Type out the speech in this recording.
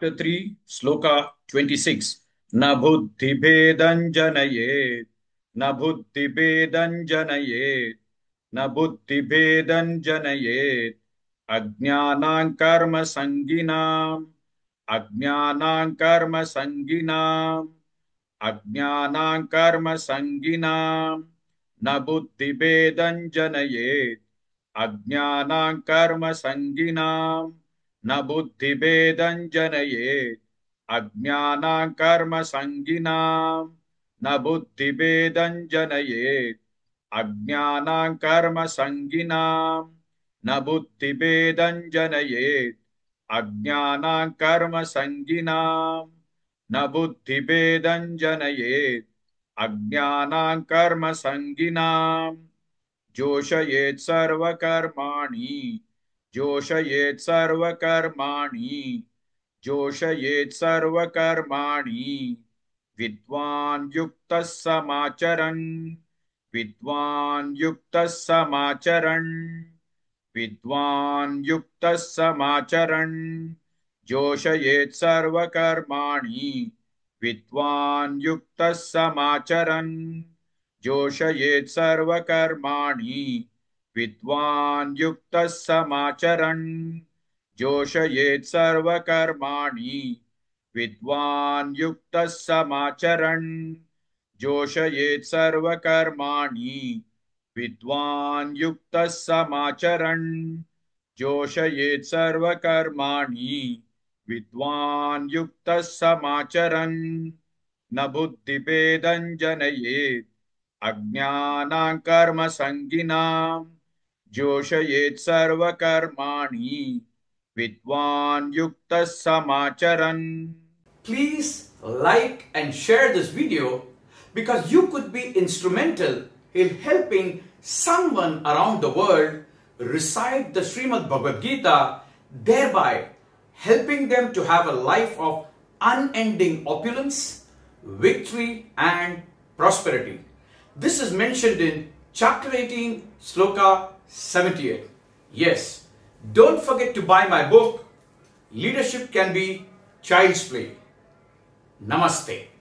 Chapter 3, Sloka 26. Na buddhi bhedan janayet, na buddhi bhedan janayet, na buddhi bhedan janayet, ajnanam karma sanginam, ajnanam karma sanginam, ajnanam karma sanginam, na buddhi bhedan janayet, ajnanam karma sanginam, न बुद्धिभेदं जनयेत् अज्ञानां कर्म संगिनां न बुद्धिभेदं जनयेत् अज्ञानां कर्म संगिनां न बुद्धिभेदं जनयेत् अज्ञानां कर्म संगिनां न बुद्धिभेदं जनयेत् अज्ञानां कर्म संगिनां जोषयेत् सर्वकर्माणि जोषयेत् सर्वकर्माणि जोषयेत् सर्वकर्माणि विद्वान् युक्तः समाचरन् विद्वान् युक्तः समाचरन् विद्वान् युक्तः समाचरन् जोषयेत् सर्वकर्माणि विद्वान् युक्तः समाचरन् जोषयेत् सर्वकर्माणि विद्वान् युक्तः समाचरन् जोषयेत् सर्वकर्माणि विद्वान् युक्तः समाचरन् जोषयेत् सर्वकर्माणि विद्वान् युक्तः समाचरन् जोषयेत् सर्वकर्माणि विद्वान् युक्तः समाचरन् न बुद्धिभेदं जनयेत् अज्ञानां कर्म संगिनां जोषयेत् सर्वकर्माणि विद्वान् युक्तः समाचरन्. Please like and share this video because you could be instrumental in helping someone around the world recite the Srimad Bhagavad Gita, thereby helping them to have a life of unending opulence, victory and prosperity. This is mentioned in chapter 18, Sloka 78. Yes, don't forget to buy my book, Leadership Can Be Child's Play. Namaste.